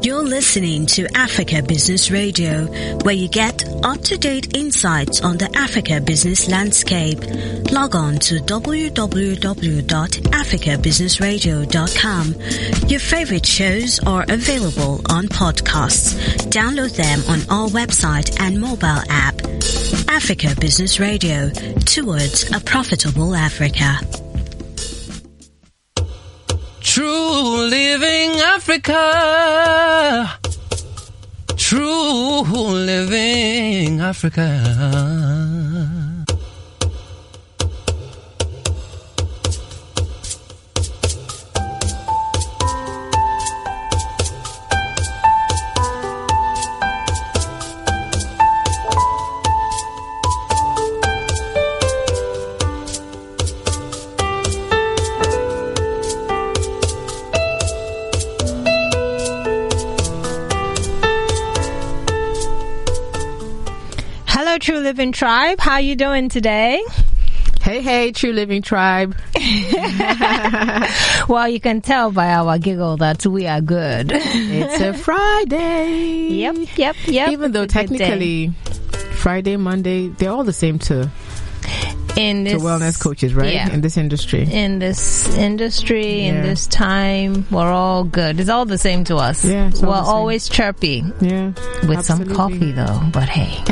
You're listening to Africa Business Radio, where you get up-to-date insights on the Africa business landscape. Log on to www.africabusinessradio.com. Your favorite shows are available on podcasts. Download them on our website and mobile app. Africa Business Radio, towards a profitable Africa. True living Africa. True living Africa. True Living Tribe, how you doing today? Hey, True Living Tribe. Well, you can tell by our giggle that we are good. It's a Friday. Yep. Even though technically Friday, Monday, they're all the same to wellness coaches, right? Yeah. In this industry. In this time, we're all good. It's all the same to us. Yeah, we're always chirpy. Yeah. With some coffee, though. But hey.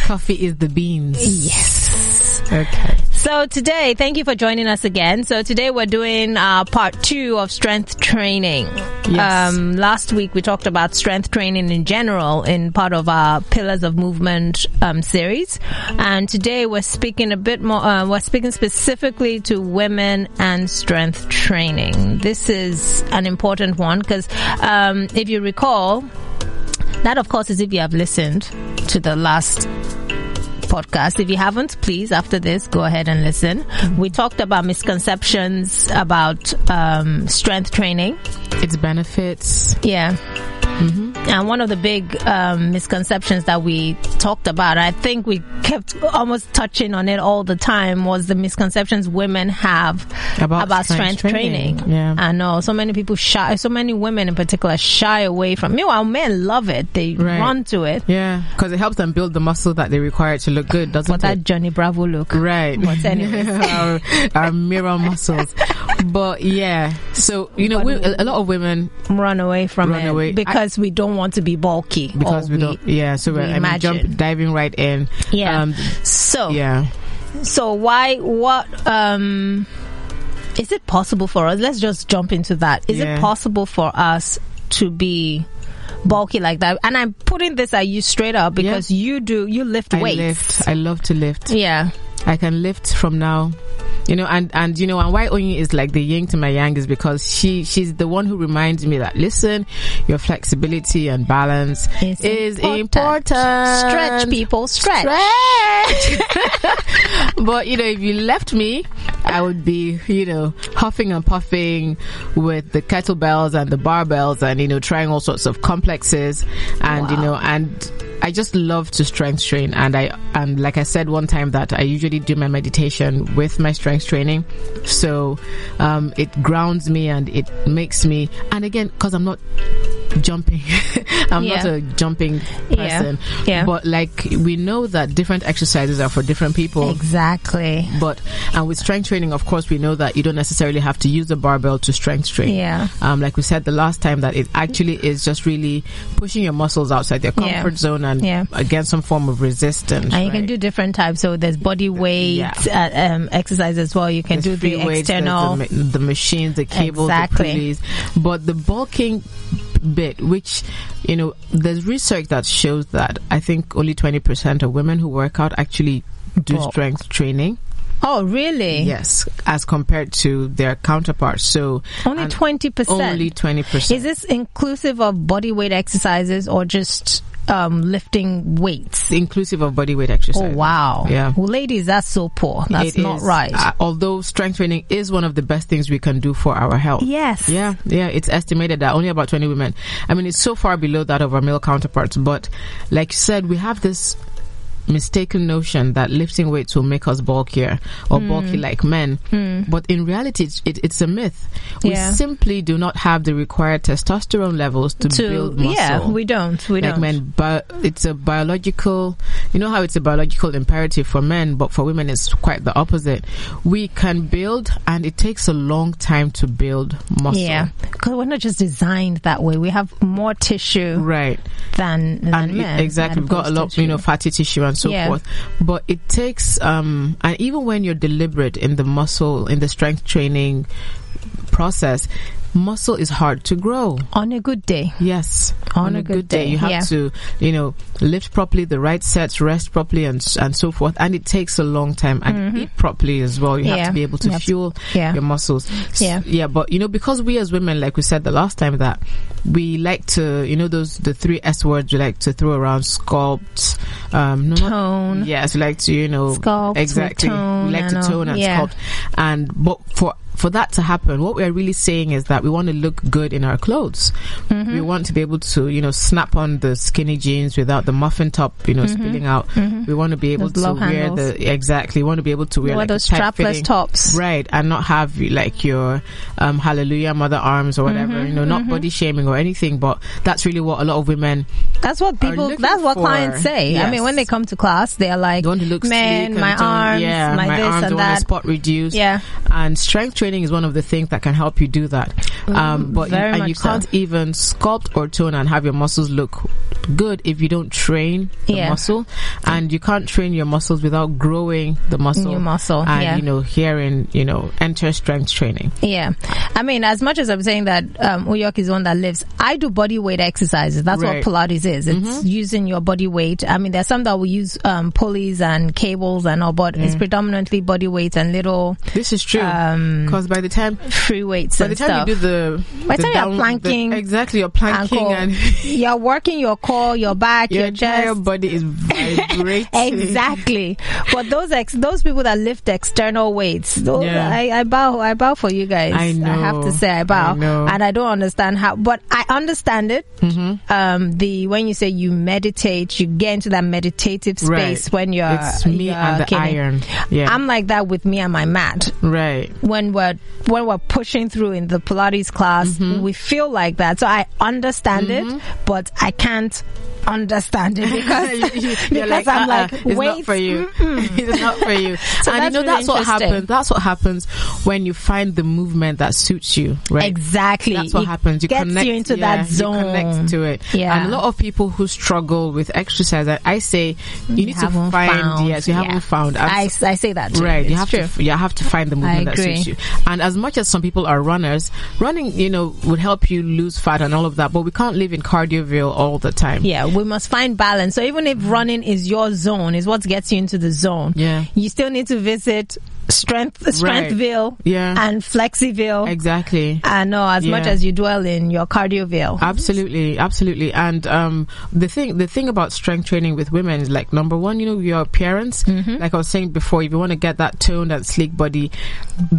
Coffee is the beans. Yes. Okay. So today, thank you for joining us again. So today we're doing part 2 of strength training. Yes. Last week we talked about strength training in general in part of our Pillars of Movement series. And today we're speaking a bit more, we're speaking specifically to women and strength training. This is an important one because if you recall, that of course is if you have listened to the last podcast. If you haven't, please, after this, go ahead and listen. We talked about misconceptions about strength training. Its benefits. Yeah. Mm-hmm. And one of the big misconceptions that we talked about, I think we kept almost touching on it all the time, was the misconceptions women have about strength training. Yeah. I know so many people so many women in particular shy away from. Meanwhile, men love it. They run to it. Yeah, because it helps them build the muscle that they require to look good, doesn't it? That Johnny Bravo look. Right. But anyways. our mirror muscles. But yeah, so, a lot of women run away from it because we don't want to be bulky. Because we don't. Yeah, so diving right in. Yeah. So why? What? Is it possible for us? Let's just jump into that. Is it possible for us to be bulky like that? And I'm putting this at you straight up because you lift weights. I love to lift. Yeah. I can lift from now. And why Onyi is like the yin to my yang is because she's the one who reminds me that, listen, your flexibility and balance is important. Stretch, people, stretch. But, if you left me, I would be, huffing and puffing with the kettlebells and the barbells and, trying all sorts of complexes and, and I just love to strength train, and like I said one time that I usually do my meditation with my strength training, so it grounds me and it makes me, and again, because I'm not jumping I'm not a jumping person, but like we know that different exercises are for different people. Exactly. And with strength training, of course, we know that you don't necessarily have to use a barbell to strength train. Like we said the last time, that it actually is just really pushing your muscles outside their comfort zone and against some form of resistance. And you can do different types. So there's body weight exercise as well. You can do the external, the machines, the cables, the pulleys. But the bulking bit, which there's research that shows that I think only 20% of women who work out actually do strength training. Oh, really? Yes, as compared to their counterparts. So only 20%. Only 20%. Is this inclusive of body weight exercises or just lifting weights? Inclusive of body weight exercise. Oh, wow. Yeah. Well, ladies, that's so poor. That's not right. Although strength training is one of the best things we can do for our health. Yes. Yeah. It's estimated that only about 20 women. I mean, it's so far below that of our male counterparts. But like you said, we have this mistaken notion that lifting weights will make us bulkier or bulky like men. But in reality, it's a myth. We simply do not have the required testosterone levels to build muscle. Yeah, we don't. Men, but it's a biological, you know how it's a biological imperative for men, but for women it's quite the opposite. We can build, and it takes a long time to build muscle. Yeah, because we're not just designed that way. We have more tissue than men. Exactly. We've got a lot, fatty tissue and so forth. But it takes, and even when you're deliberate in the strength training process, muscle is hard to grow. On a good day. Yes. On a good day. You have to, lift properly, the right sets, rest properly, and so forth. And it takes a long time. And eat properly as well. You have to be able to fuel your muscles. But, because we as women, like we said the last time, that we like to, the 3 S words we like to throw around: sculpt, tone. Yes, we like to, sculpt, exactly. Tone, we like to tone and sculpt. But for that to happen, what we're really saying is that we want to look good in our clothes. We want to be able to, snap on the skinny jeans without the muffin top, spilling out. We want to be able to wear we want to be able to wear those strapless tops. Right, and not have like your hallelujah mother arms or whatever, not body shaming or anything, but that's really what a lot of women that's what clients say. Yes. I mean, when they come to class, they're like, they want to look man, sleek my arms, my this arms and want that. to spot reduce. Yeah. And strength training is one of the things that can help you do that. But you can't even sculpt or tone and have your muscles look good if you don't train the muscle. And you can't train your muscles without growing the muscle. New muscle. And, herein, enter strength training. Yeah. I mean, as much as I'm saying that Uyok is one that lifts, I do body weight exercises. That's what Pilates is. It's using your body weight. I mean, there's some that will use pulleys and cables and all, but it's predominantly body weight and little... This is true. Because by the time... free weights and stuff. By the time you do by the time you're planking... you're planking ankle, and... you're working your core, your back, your chest. Your entire body is vibrating. Exactly. But those people that lift external weights, I bow for you guys. I know. I have to say I bow. I know. And I don't understand how, but I understand it. When you say you meditate, you get into that meditative space when you're... It's me and the iron. Yeah. I'm like that with me and my mat. Right. When we're pushing through in the Pilates class, we feel like that. So I understand it, but I can't understand it because I'm like, it's wait, not for you. It's not for you. So and that's that's what happens. That's what happens when you find the movement that suits you, right? Exactly. That's what happens. You connect you into that zone. You connect to it. Yeah. And a lot of people who struggle with exercise, I say you need to find. Yes, you haven't found. I say that too. Right. You have to find the movement that suits you. And as much as some people are runners, running, would help you lose fat and all of that, but we can't live in Cardioville all the time. Yeah, we must find balance. So even if running is your zone, is what gets you into the zone, you still need to visit Strengthville and Flexiville. Exactly. And as much as you dwell in your Cardioville. Absolutely. And the thing about strength training with women is, like, number one, your appearance. Like I was saying before, if you want to get that toned and sleek body,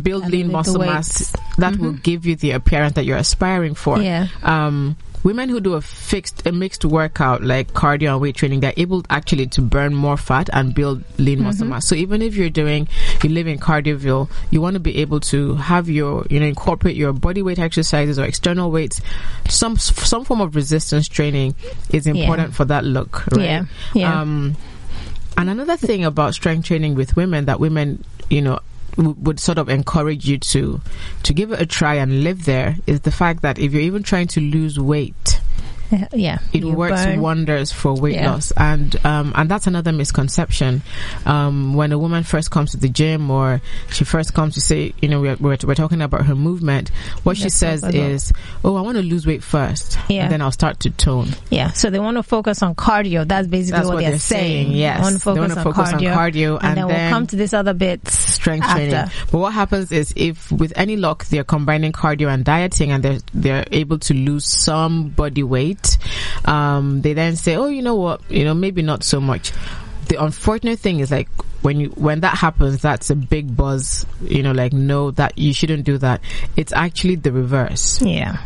build lean muscle mass, that will give you the appearance that you're aspiring for. Women who do a mixed workout like cardio and weight training, they're able actually to burn more fat and build lean muscle mass. So even if you live in Cardioville, you want to be able to have your, incorporate your body weight exercises or external weights. Some form of resistance training is important for that look, right? And another thing about strength training with women that women, would sort of encourage you to give it a try and live there is the fact that if you're even trying to lose weight, it works wonders for weight loss. And that's another misconception. When a woman first comes to the gym, or she first comes to say, we're talking about her movement, what she says is, I want to lose weight first, and then I'll start to tone. So they want to focus on cardio. That's basically what they're saying. Yes, they want to focus on cardio, and then we'll come to this other bit, strength training. But what happens is, if with any luck they're combining cardio and dieting, and they're able to lose some body weight, they then say, you know what, maybe not so much. The unfortunate thing is, like, when that happens, that's a big buzz, like, no, that you shouldn't do that. It's actually the reverse.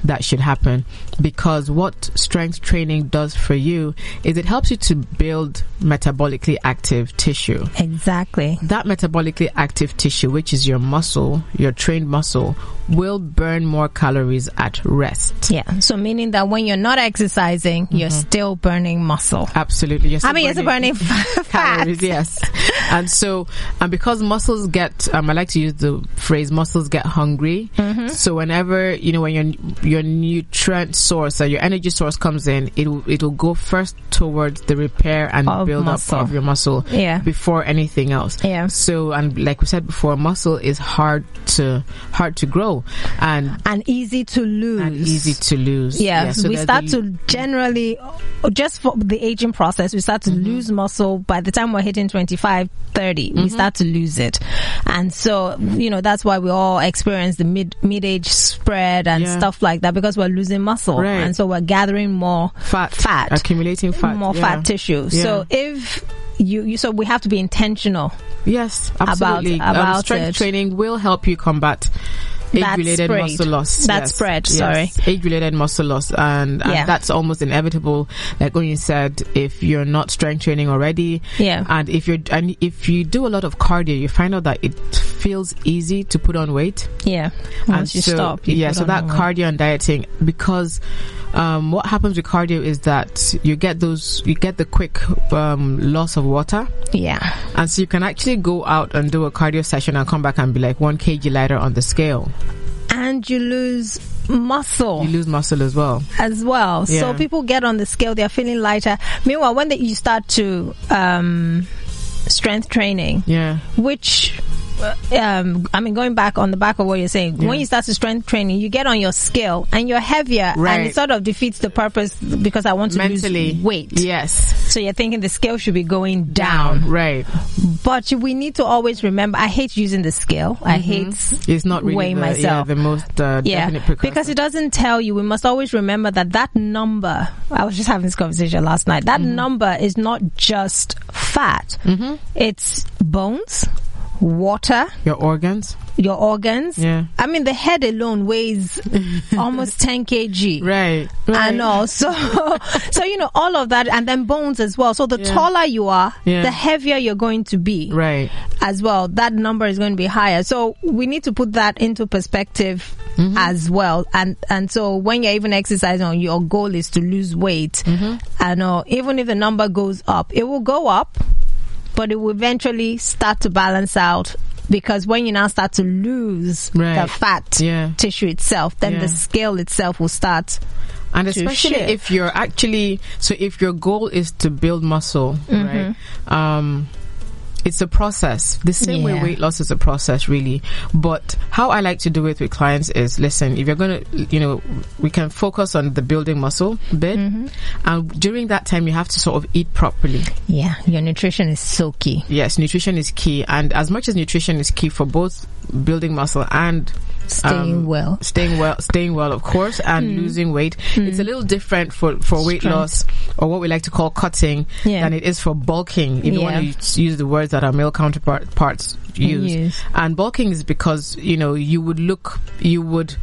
That should happen, because what strength training does for you is it helps you to build metabolically active tissue. Exactly. That metabolically active tissue, which is your muscle, your trained muscle, will burn more calories at rest. So meaning that when you're not exercising, you're still burning muscle. Absolutely. You're still burning fat. Calories, yes. And because muscles get, I like to use the phrase, muscles get hungry. So whenever, when your nutrient source or your energy source comes in, it'll go first towards the repair and build up of your muscle before anything else. So, and like we said before, muscle is hard to grow and easy to lose. So we start to generally, just for the aging process, we start to lose muscle by the time we're hitting 25, 30. We start to lose it. And so, that's why we all experience the mid-age spread and stuff like that, because we're losing muscle. And so we're gathering more fat, accumulating fat, more fat tissue. So if so we have to be intentional. Yes, absolutely. About strength training will help you combat age-related muscle loss. Age-related muscle loss, and that's almost inevitable. Like when you said, if you're not strength training already, and if you do a lot of cardio, you find out that it feels easy to put on weight. Once you stop. So that cardio and dieting, because what happens with cardio is that you get the quick loss of water. And so you can actually go out and do a cardio session and come back and be like 1 kg lighter on the scale. And you lose muscle. You lose muscle as well. So people get on the scale, they're feeling lighter. Meanwhile, when you start to strength training, which going back on the back of what you're saying, when you start to strength training, you get on your scale and you're heavier, and it sort of defeats the purpose, because I want to lose weight. So you're thinking the scale should be going down. But we need to always remember, I hate using the scale. I hate it's not really weighing myself. the most definite precursor. Because it doesn't tell you. We must always remember that number, I was just having this conversation last night, that number is not just fat. It's bones, water, your organs. I mean, the head alone weighs almost 10 kg. I know. So all of that, and then bones as well. So the taller you are, the heavier you're going to be. As well. That number is going to be higher. So we need to put that into perspective as well. And so when you're even exercising, your goal is to lose weight. I know, even if the number goes up, it will go up, but it will eventually start to balance out, because when you now start to lose the fat tissue itself, then the scale itself will start. And especially if you're if your goal is to build muscle, it's a process. The same way weight loss is a process, really. But how I like to do it with clients is, listen, if you're going to, we can focus on the building muscle bit. And during that time, you have to sort of eat properly. Your nutrition is so key. Yes, nutrition is key. And as much as nutrition is key for both building muscle and staying well, of course, and losing weight, it's a little different for weight loss, or what we like to call cutting, than it is for bulking, if you want to use the words that our male counterparts use. And bulking is because you would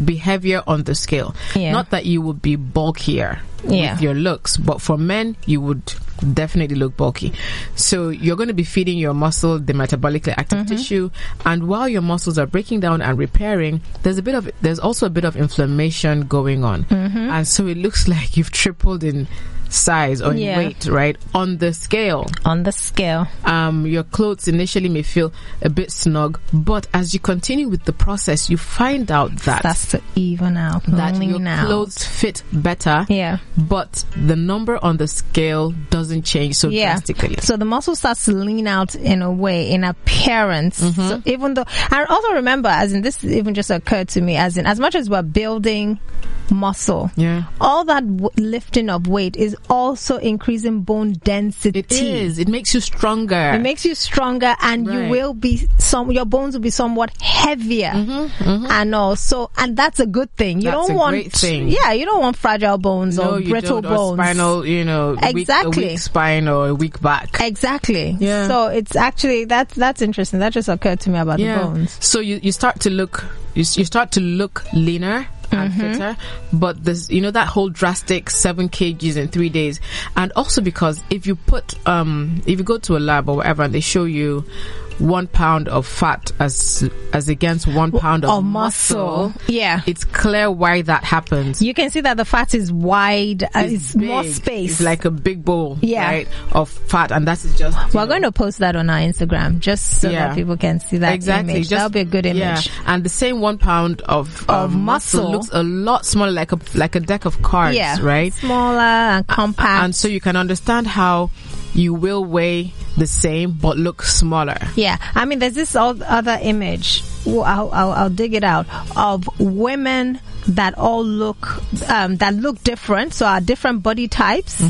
be heavier on the scale, not that you would be bulkier with your looks, but for men you would definitely look bulky. So you're going to be feeding your muscle the metabolically active tissue, and while your muscles are breaking down and repairing, there's also a bit of inflammation going on, and so it looks like you've tripled in size or in weight, right? On the scale. Your clothes initially may feel a bit snug, but as you continue with the process, you find out that that's to even out, that your clothes fit better. But the number on the scale doesn't change so drastically. So the muscle starts to lean out in a way, in appearance. So even though, and also remember, as in this even just occurred to me, as much as we're building muscle, all that lifting of weight is also increasing bone density. It is. It makes you stronger. It makes you stronger, and Right. you will be your bones will be somewhat heavier. And also, and that's a good thing. You That's don't a want, great thing. yeah, you don't want fragile bones No, or you brittle don't. Or bones. spinal, a Exactly. weak spine or a weak back. Exactly. Yeah. So it's actually that's interesting. That just occurred to me about the bones. So you start to look you start to look leaner and fitter, but this that whole drastic 7 kgs in 3 days, and also because if you go to a lab or whatever and they show you 1 pound of fat as against 1 pound of muscle, yeah, it's clear why that happens. You can see that the fat is wide, it's more big. space. It's like a big bowl, Yeah. right, of fat, and that is just. We're going to post that on our Instagram just so that people can see that exactly. image. That'll be a good image. Yeah. And the same 1 pound of muscle looks a lot smaller, like a deck of cards, right? Smaller and compact. And so you can understand how you will weigh the same but look smaller. Yeah, I mean, there's this other image. I'll dig it out, of women that all look different, so are different body types,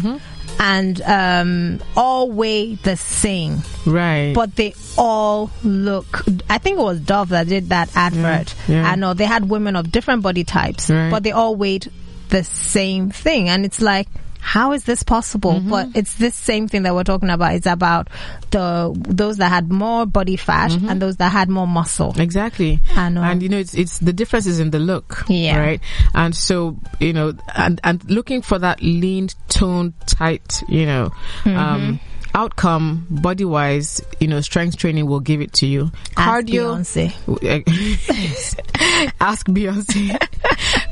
and all weigh the same, right? But they all look. I think it was Dove that did that advert. Yeah. I know they had women of different body types, right, but they all weighed the same thing, and it's like, how is this possible? But it's this same thing that we're talking about. It's about those that had more body fat and those that had more muscle. Exactly. I know. And it's the difference is in the look. Yeah. Right. And so, and looking for that lean, toned, tight, outcome body wise, strength training will give it to you. Cardio. Ask Beyonce.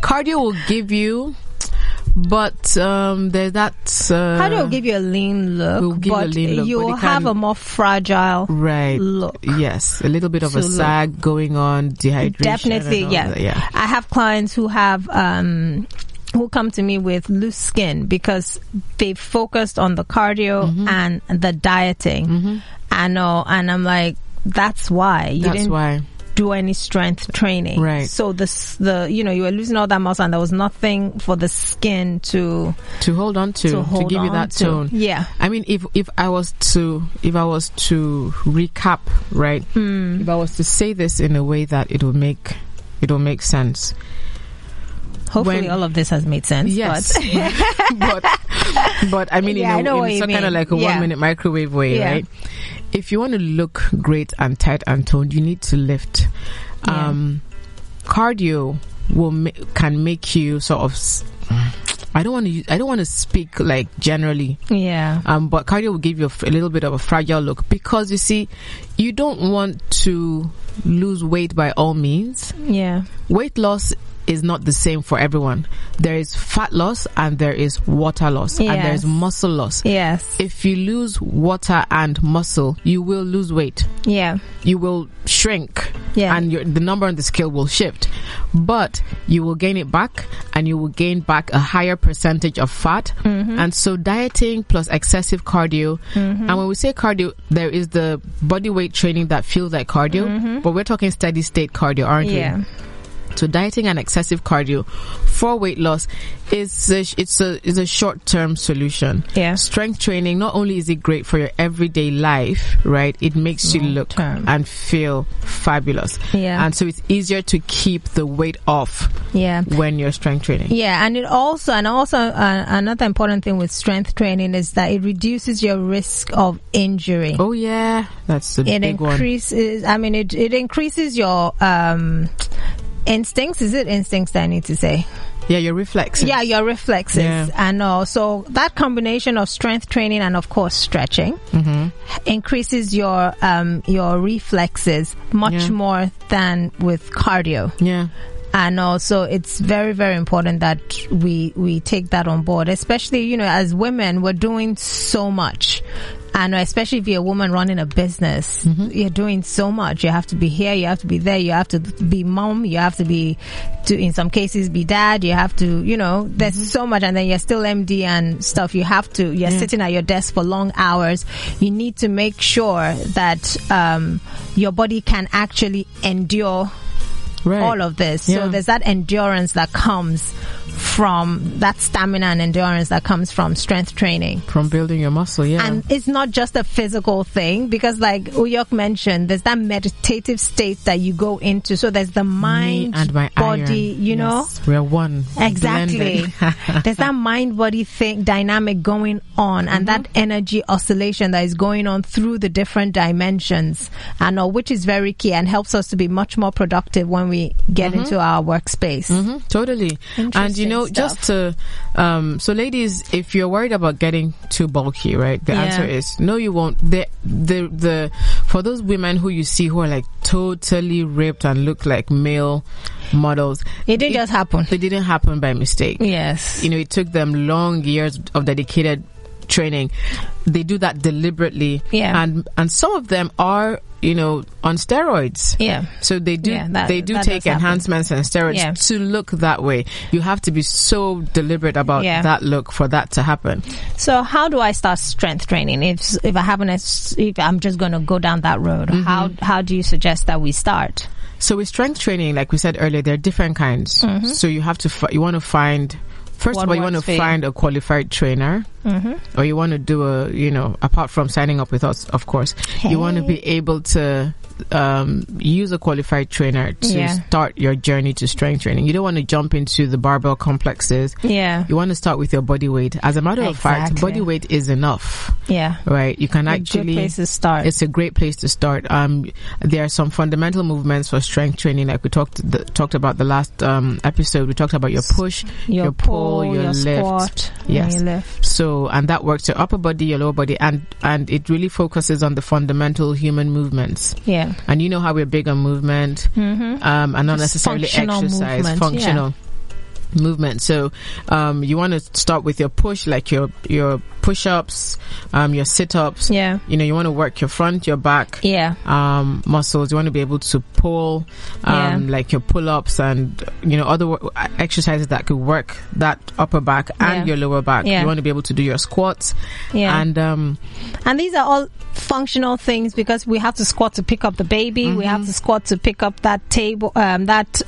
Cardio will give you, but there's that. Cardio will give you a lean look, but you will have a more fragile look. Yes, a little bit of a sag going on, dehydration. Definitely, yeah. I have clients who have who come to me with loose skin because they've focused on the cardio and the dieting. I know, and I'm like, that's why you didn't do any strength training, right? So you were losing all that muscle, and there was nothing for the skin to hold on to give you that tone. Yeah, I mean, if I was to recap, right? If I was to say this in a way that it'll make sense. Hopefully, all of this has made sense. Yes, but I mean, in some kind of like a 1 minute microwave way, right? If you want to look great and tight and toned, you need to lift. Cardio can make you sort of. I don't want to speak like generally. Yeah. But cardio will give you a little bit of a fragile look, because you see, you don't want to lose weight by all means. Yeah. Weight loss is not the same for everyone. There is fat loss and there is water loss, and there's muscle loss. Yes. If you lose water and muscle, you will lose weight. Yeah. You will shrink. Yeah. And the number on the scale will shift. But you will gain it back, and you will gain back a higher percentage of fat. And so dieting plus excessive cardio. And when we say cardio, there is the body weight training that feels like cardio, but we're talking steady state cardio, aren't we? So dieting and excessive cardio for weight loss is a short-term solution. Yeah. Strength training, not only is it great for your everyday life, right? It makes you look and feel fabulous. Yeah. And so it's easier to keep the weight off. Yeah. When you're strength training. Yeah, and another important thing with strength training is that it reduces your risk of injury. Oh yeah, that's the big one. It increases your instincts. Is it instincts that I need to say? Yeah, your reflexes. Yeah, your reflexes. Yeah. And so that combination of strength training and of course stretching increases your reflexes much more than with cardio. Yeah. And also, it's very, very important that we take that on board. Especially, as women, we're doing so much. And especially if you're a woman running a business, you're doing so much. You have to be here, you have to be there, you have to be mom, you have to be, in some cases, be dad, you have to, there's so much. And then you're still MD and stuff. You're sitting at your desk for long hours. You need to make sure that your body can actually endure all of this. So there's that endurance that comes from that stamina and endurance that comes from strength training, from building your muscle. And it's not just a physical thing, because like Uyok mentioned, there's that meditative state that you go into. So there's the mind, and my body, iron. you know, we're one. Exactly. There's that mind body thing dynamic going on, and that energy oscillation that is going on through the different dimensions, and which is very key and helps us to be much more productive when we get into our workspace. Totally. And you know, just to so ladies, if you're worried about getting too bulky, right, the answer is no, you won't. The for those women who you see who are like totally ripped and look like male models, it didn't just happen. It didn't happen by mistake. Yes. You know, it took them long years of dedicated training. They do that deliberately. And some of them are, you know, on steroids. So they do they take enhancements and steroids to look that way. You have to be so deliberate about that look for that to happen. So how do I start strength training if I'm just going to go down that road? How do you suggest that we start? So with strength training, like we said earlier, there are different kinds. So you have to you want to find, first of all, you want to find a qualified trainer, or you want to do apart from signing up with us, of course, you want to be able to use a qualified trainer to start your journey to strength training. You don't want to jump into the barbell complexes. You want to start with your body weight. As a matter of fact, body weight is enough. Right? You can actually, a good place to start. It's a great place to start. There are some fundamental movements for strength training, like we talked about the last episode. We talked about your push, your pull, your lift. Squat, your lift. So, and that works your upper body, your lower body, and it really focuses on the fundamental human movements. And you know how we're big on movement, and not necessarily exercise, functional movement. So you want to start with your push, like your push-ups, your sit-ups. You know, you want to work your front, your back muscles. You want to be able to pull, like your pull-ups and, you know, other exercises that could work that upper back and your lower back. You want to be able to do your squats. And these are all functional things, because we have to squat to pick up the baby. We have to squat to pick up that table, that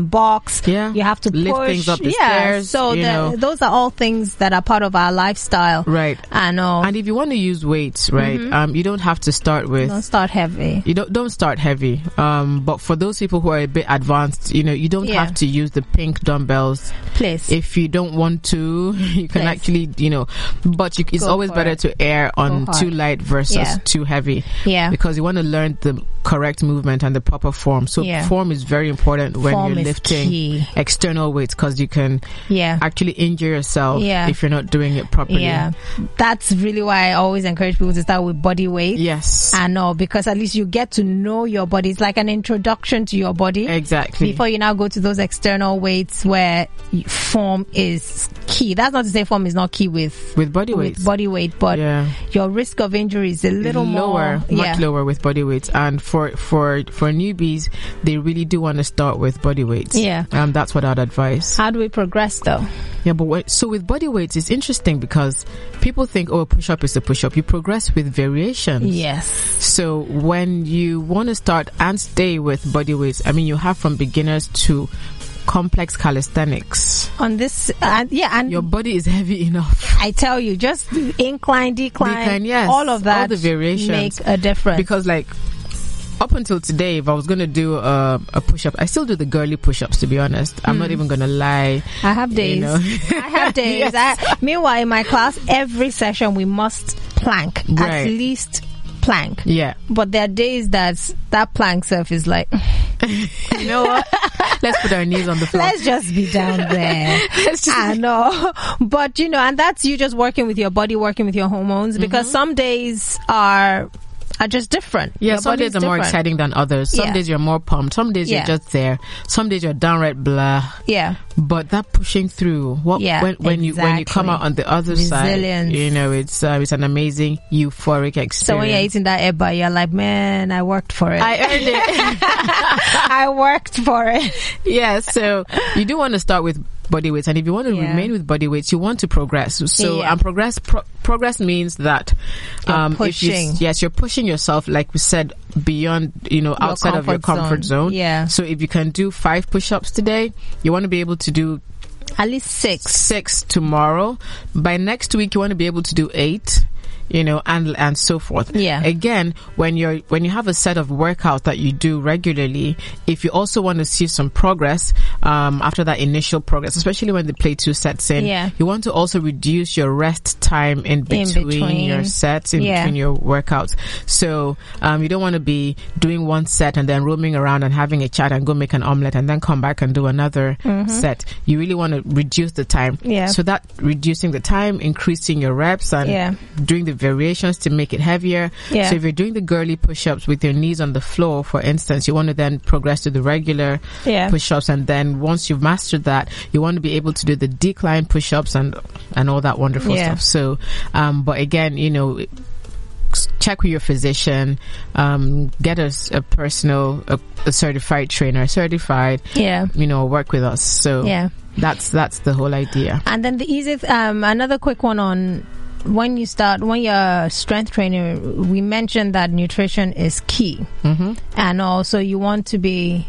box. You have to lift push things up the stairs. So those are all things that are part of our lifestyle. Right. I know. And if you want to use weights, right, you don't have to start with. Don't start heavy. You don't start heavy. But for those people who are a bit advanced, you know, you don't have to use the pink dumbbells. Please. If you don't want to, you can actually, you know, but it's always better to err on too light versus too heavy. Because you want to learn the correct movement and the proper form. So form is very important when you're lifting external weights, because you can actually injure yourself if you're not doing it properly. That's really why I always encourage people to start with body weight. I know, because at least you get to know your body. It's like an introduction to your body. Exactly. Before you now go to those external weights where form is key. That's not to say form is not key with body weight, but your risk of injury is a little lower, much lower with body weights. And for newbies, they really do want to start with body weights. That's what I'd advise. How do we progress though? But so with body weights, it's interesting because people think, a push-up is a push-up. You progress with variations. So when you want to start and stay with body weights, I mean, you have from beginners to complex calisthenics. On this, and your body is heavy enough. I tell you, just incline, decline, all of that, all the variations make a difference. Because like, up until today, if I was going to do a push-up, I still do the girly push-ups, to be honest. I'm not even going to lie. I have days. You know? I have days. Meanwhile, in my class, every session we must plank. At least plank. But there are days that plank surf is like, you know what? Let's put our knees on the floor. Let's just be down there. I know. But, you know, and that's you just working with your body, working with your hormones, because some days are just different. Some days are more exciting than others. Some days you're more pumped. Some days you're just there. Some days you're downright blah. But that pushing through, when you come out on the other side, you know, it's an amazing euphoric experience. So when you're eating that eba, you're like, man, I worked for it. I earned it. I worked for it. So you do want to start with body weights. And if you want to remain with body weights, you want to progress. So, and progress means that you're pushing. You're pushing yourself, like we said, beyond, outside of your comfort zone. Yeah. So if you can do 5 push-ups today, you want to be able to do at least 6 tomorrow. By next week, you want to be able to do 8. And so forth. Yeah. Again, when you have a set of workouts that you do regularly, if you also want to see some progress, after that initial progress, especially when the play 2 sets in, you want to also reduce your rest time in between your sets, in between your workouts. So, you don't want to be doing one set and then roaming around and having a chat and go make an omelette and then come back and do another set. You really want to reduce the time. Yeah. So that reducing the time, increasing your reps and doing the variations to make it heavier. Yeah. So if you're doing the girly push-ups with your knees on the floor, for instance, you want to then progress to the regular push-ups, and then once you've mastered that, you want to be able to do the decline push-ups and all that wonderful stuff. So, but again, check with your physician, get a personal, a certified trainer, work with us. So that's the whole idea. And then the easiest, another quick one on when you're strength training, we mentioned that nutrition is key. And also you want to make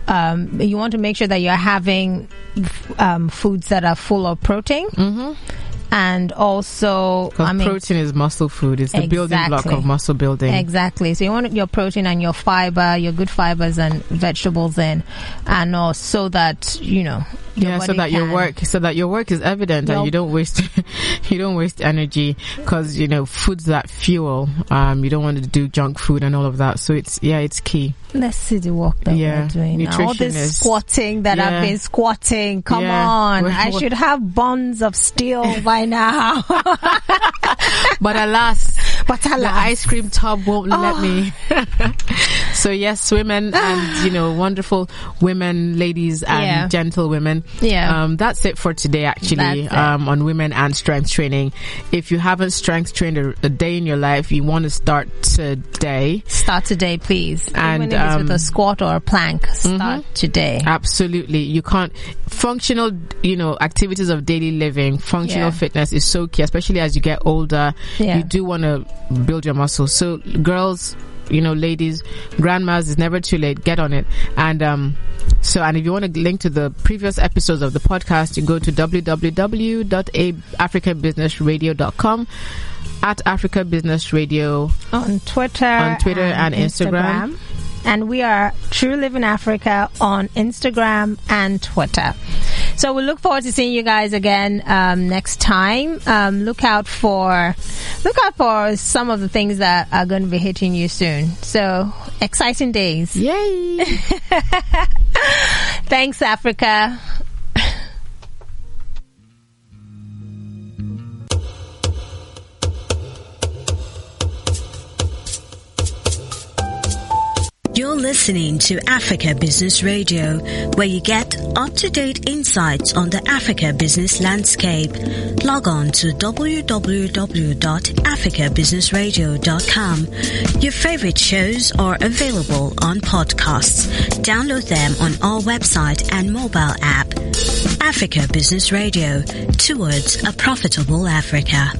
sure that you're having foods that are full of protein. And also, protein is muscle food. It's the building block of muscle building. Exactly. So you want your protein and your fiber, your good fibers and vegetables in, and also that so that your work is evident and you don't waste energy, because foods that fuel. You don't want to do junk food and all of that. So it's key. Let's see the work that we're doing now. All this squatting that I've been squatting. Come on, I should have buns of steel by now. But alas, the ice cream tub won't let me. So yes, women and wonderful women, ladies and gentle women. That's it for today. Actually, on women and strength training. If you haven't strength trained a day in your life, you want to start today. Start today, please. And even if it's with a squat or a plank, start today. Absolutely, you can't. Functional, activities of daily living, functional fitness is so key, especially as you get older. You do want to build your muscles. So girls, ladies, grandmas, it's never too late. Get on it. And and if you want to link to the previous episodes of the podcast, you go to www.africabusinessradio.com, at Africa Business Radio on Twitter and Instagram. And we are True Living Africa on Instagram and Twitter. So we look forward to seeing you guys again next time. Look out for some of the things that are going to be hitting you soon. So exciting days. Yay! Thanks, Africa. You're listening to Africa Business Radio, where you get up-to-date insights on the Africa business landscape. Log on to www.africabusinessradio.com. Your favorite shows are available on podcasts. Download them on our website and mobile app. Africa Business Radio, towards a profitable Africa.